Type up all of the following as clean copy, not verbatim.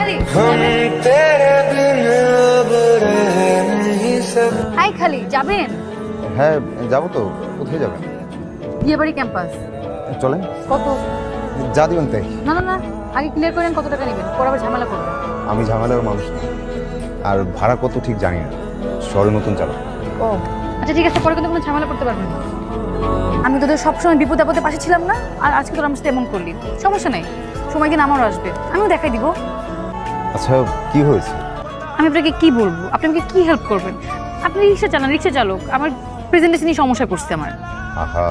খালি হাই খালি যাবেন? হ্যাঁ যাবো তো। কোথায় যাবেন? বিয়েবাড়ি ক্যাম্পাস। চলেন। কত? যা দিবেন তাই। না না না, আগে ক্লিয়ার করেন কত টাকা নেবেন, পরে আবার ঝামেলা করবেন। আমি ঝামেলার মানুষ না, আর ভাড়া কত ঠিক জানি না, শহরে নতুন চালক। ও আচ্ছা ঠিক আছে, পরে কিন্তু কোনো ঝামেলা করতে পারবেন না। আমি তোদের সবসময় বিপদ আপদে পাশে ছিলাম না, আর আজকে তোর আমার সাথে এমন করলি। সমস্যা নেই, সময় দিন আমারও আসবে, আমিও দেখাই দিব। আচ্ছা কি হয়েছে? আমি আপনাকে কি বলবো, আপনি আমাকে কি হেল্প করবেন? আপনি রিক্সা চালান, রিক্সা চালক, আমার প্রেজেন্টেশনই সমস্যা করছে আমার। আহা,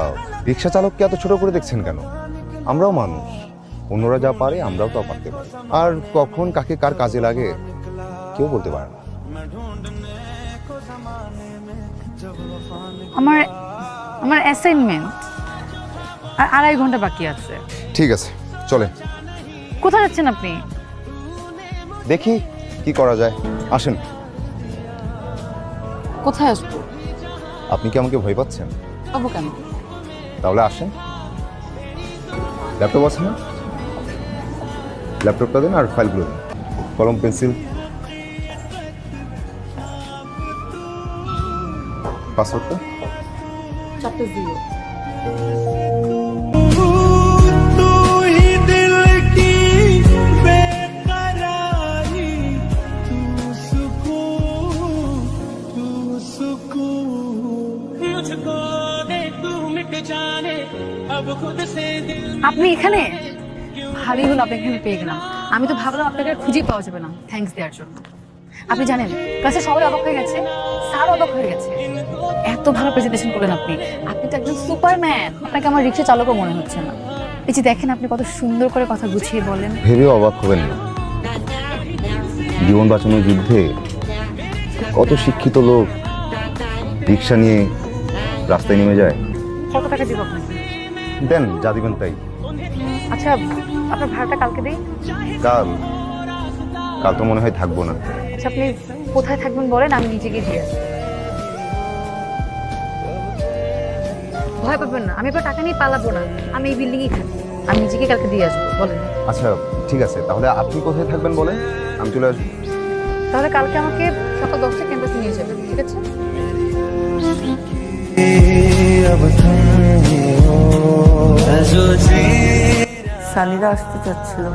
রিক্সা চালককে এত ছোট করে দেখছেন কেন? আমরাও মানুষ, অন্যরা যা পারে আমরাও তা পারতে পারি। আর কখন কাকে কার কাজে লাগে কেউ বলতে পারে না। আমার আমার অ্যাসাইনমেন্ট আর 2.5 ঘন্টা বাকি আছে। ঠিক আছে চলে। কোথায় যাচ্ছেন আপনি? দেখি কি করা যায়, আসেন। কোথায় আসবো? আপনি কি আমাকে ভয় পাচ্ছেন? পাবো কেন? তাহলে আসেন। ল্যাপটপ আছে না? ল্যাপটপটা দেন আর ফাইলগুলো দিন। কলম পেন্সিল। পাসওয়ার্ডটা? চারটে 0। আপনি এখানে? ভালোই হলো আপনি এখানে পেয়ে গেলাম। আমি তো ভাবলাম আপনাকে আর খুঁজেই পাওয়া যাবে না থ্যাঙ্কস দেওয়ার জন্য। আপনি জানেন ক্লাসে সবাই অবাক হয়ে গেছে, স্যার অবাক হয়ে গেছে। এত ভালো প্রেজেন্টেশন করলেন আপনি, আপনি তো একজন সুপারম্যান। আপনাকে আমার রিক্সা চালকও মনে হচ্ছে না। এই যে দেখেন আপনি কত সুন্দর করে কথা গুছিয়ে বলেন। ভেবেও অবাক হবেন না, জীবন বাঁচানোর যুদ্ধে কত শিক্ষিত লোক রিক্সা নিয়ে রাস্তায় নেমে যায়। কত টাকা দিব আপনাকে? দেন যা দিবেন তাই। আচ্ছা আপনার ভাড়াটা কালকে দিই। কাল? কাল তো মনে হয় থাকবো না। আচ্ছা আপনি কোথায় থাকবেন বলেন, আমি নিজে গিয়ে দিয়ে আসবো। ভয় পাবেন না, আমি আপনার টাকা নিয়ে পালাবো না, আমি এই বিল্ডিংয়েই থাকি। আমি নিজেকে কালকে দিয়ে আসবো বলেন। আচ্ছা ঠিক আছে, তাহলে আপনি কোথায় থাকবেন বলেন, আমি চলে আসবো। তাহলে কালকে আমাকে সকাল 10টায় ক্যাম্পাসে নিয়ে যাবেন, ঠিক আছে? সানিরা আসতে চাচ্ছিল।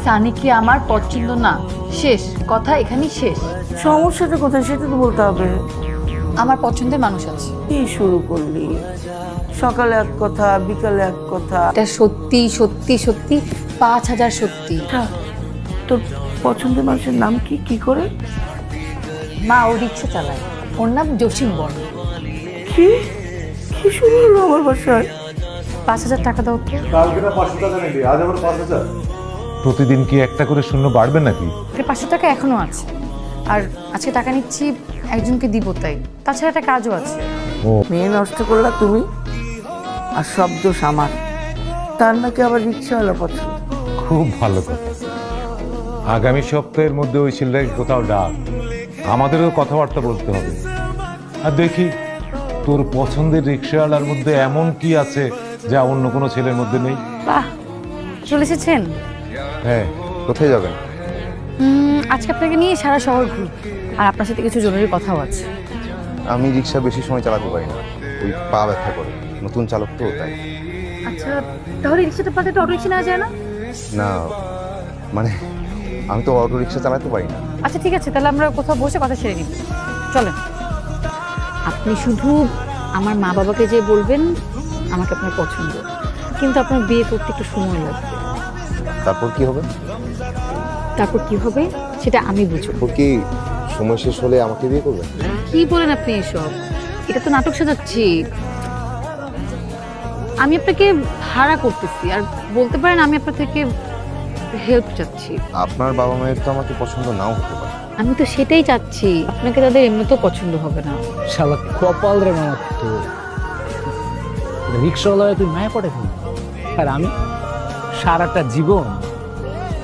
সানি কি আমার পছন্দ না? শেষ কথা এখানেই শেষ। সমস্যাটা কোথায় সেটা তো বলতে হবে। আমার পছন্দের মানুষ আছে। কি শুরু করলি? সকালে এক কথা, বিকালে এক কথা। এটা সত্যি সত্যি সত্যি 5000 সত্যি। তোর পছন্দের মানুষের নাম কি? কি করে? মা ও রিক্সা চালায়, ওর নাম জসিম বর্মা। কি কি শুরু হলো আমার বাসায়? 5000 টাকা দাও তো। কালকে না 500 টাকা নিবি, আজ আবার 5000। প্রতিদিন কি একটা করে শূন্য বাড়বে নাকি? 500 টাকা এখনো আছে, আর আজকে টাকা নিচ্ছি একজনকে দিব তাই। তাছাড়া একটা কাজও আছে। মেয়ে নষ্ট করলা তুমি, আর সব দোষ আমার। তার নাকি আবার রিক্সাওয়ালা পছন্দ। খুব ভালো কথা। আগামী সপ্তাহের মধ্যে ওই ছেলেটাকে কোথাও ডাক, আমাদেরও কথাবার্তা বলতে হবে। আর দেখি তোর পছন্দের রিক্সাওয়ালার মধ্যে এমন কি আছে যা অন্য কোনো ছেলের মধ্যে নেই। বাহ, চলে এসেছেন? হ্যাঁ। কোথায় যাবেন? আজকে আপনাকে নিয়ে সারা শহর ঘুরব, আর আপনার সাথে কিছু জরুরি কথাও আছে। আমি রিক্সা বেশি সময় চালাতে পারি না, ওই পা ব্যথা করে। নতুন চালক তো তাই। আচ্ছা তাহলে রিক্সাটা পাতে তো অটো রিক্সা নেওয়া যায় না? না মানে আমি তো অটো রিক্সা চালাতে পারি না। আচ্ছা ঠিক আছে, তাহলে আমরা কোথাও বসে কথা সেরে নিব, চলেন। আপনি শুধু আমার মা বাবাকে যে বলবেন আমাকে আপনার পছন্দ, কিন্তু আপনার বিয়ে করতে একটু সময় লাগবে। তারপর কি হবে? তারপর কি হবে সেটা আমি বুঝবো। তারপর কি সময় শেষ হলে আমাকে বিয়ে করবেন? কি বলেন আপনি এসব? এটা তো নাটক সাজাচ্ছি। আমি আপনাকে ভাড়া করতেছি, আর বলতে পারেন আমি আপনার থেকে হেল্প চাচ্ছি। আপনার বাবা মায়ের তো আমাকে পছন্দ নাও হতে পারে। আমি তো সেটাই চাচ্ছি, আপনাকে তাদের এমনিতেও পছন্দ হবে না। শালা কপাল রে মামা, তো রিক্সাওয়ালা তুই মায়া পড়ে ফেলি, আর আমি সারাটা জীবন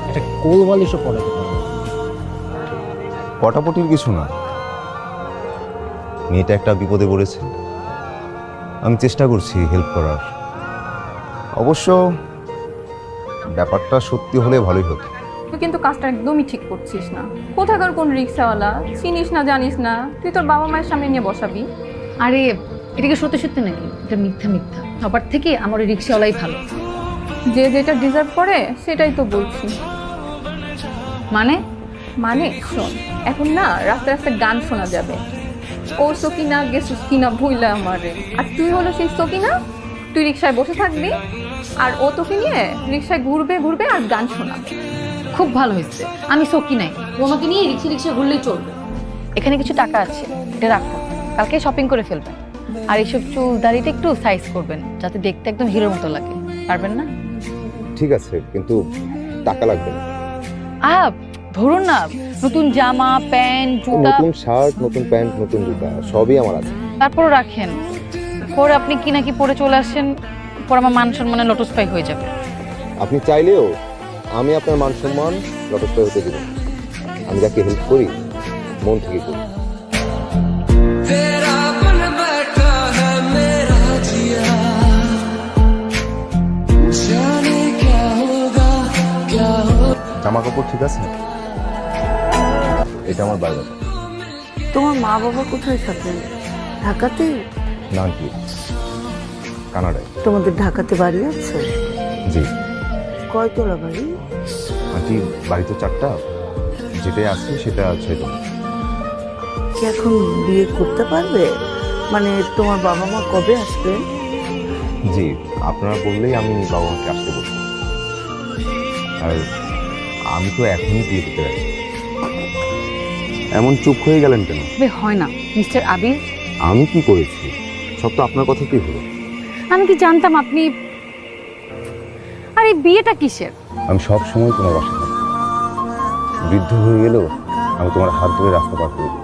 একটা কোল বালিশও পড়ে। পটাপটির কিছু না, মেয়েটা একটা বিপদে পড়েছে, আমি চেষ্টা করছি হেল্প করার। অবশ্য ব্যাপারটা সত্যি হলে ভালোই হতো। তুই কিন্তু কাজটা একদমই ঠিক করছিস না। কোথাকার কোন রিক্সাওয়ালা, চিনিস না জানিস না, তুই তোর বাবা মায়ের সামনে নিয়ে বসাবি? আরে এটা কি সত্যি সত্যি নাকি? এটা মিথ্যা মিথ্যা। সবার থেকে আমার ওই রিক্সাওয়ালাই ভালো। যে যেটা ডিজার্ভ করে সেটাই তো বলছি। মানে মানে শোন, এখন না রাস্তায় রাস্তায় গান শোনা যাবে, ও সকিনা গেছিস কিনা ভুইলা আমারে, আর তুই হলো সেই সকিনা, তুই রিক্সায় বসে থাকবি আর ও তোকে নিয়ে রিক্সায় ঘুরবে ঘুরবে আর গান শোনাবে। খুব ভালো হয়েছে, আমি সকি নাই, তোমাকে নিয়ে রিক্সা রিক্সা ঘুরলেই চলবে। এখানে কিছু টাকা আছে, এটা রাখো, কালকে শপিং করে ফেলবেন। আর এইসব চুল দাড়িটা একটু সাইজ করবেন যাতে দেখতে একদম হিরোর মতো লাগে। পারবেন না? ঠিক আছে, কিন্তু টাকা লাগবে না। ধরুন না, নতুন জামা প্যান্ট জুতা, নতুন শার্ট, নতুন প্যান্ট, নতুন জুতা সবই আমার আছে। তারপরও রাখেন। পরে আপনি কি নাকি পরে চলে আসেন, পর আমার মান সম্মানে লটস্পাই হয়ে যাবে। আপনি চাইলেও আমি আপনার মান সম্মান যথেষ্ট হতে দিব। আমি যাকে হেল্প করি মন থেকে করি। জামা কাপড় ঠিক আছে? এটা আমার বাড়ি। তোমার মা বাবা কোথায় থাকেন? ঢাকাতে? না কি, কানাডায়। তোমাদের ঢাকাতে বাড়ি আছে? জি কয়তলা বাড়ি? আন্টি, বাড়ি তো 4টা, যেটাই আছে সেটা ছেড়ে। কি এখন বিয়ে করতে পারবে? মানে তোমার বাবা মা কবে আসবে? জি, আপনারা বললেই আমি বাবা মাকে আসতে বলবো। আর আমি তো এখনই বিয়ে করতে রাজি। এমন চুপ হয়ে গেলেন কেন? তবে হয় না মিস্টার আবির। আমি কি করেছি? সব তো আপনার কথাতেই হলো। আমি কি জানতাম আপনি। আর এই বিয়েটা কিসের? আমি সব সময় তোমার বাসা থাকবো। বৃদ্ধ হয়ে গেলেও আমি তোমার হাত ধরে রাস্তা পার করে দেবো।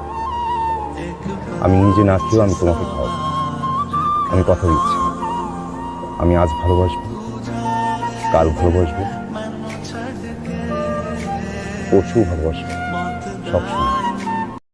আমি নিজে না খেয়েও আমি তোমাকে খাওয়াবো। আমি কথা দিচ্ছি, আমি আজ ভালোবাসবো, কাল ভালোবাসবো, পরশু ভালোবাসবো, সবসময়।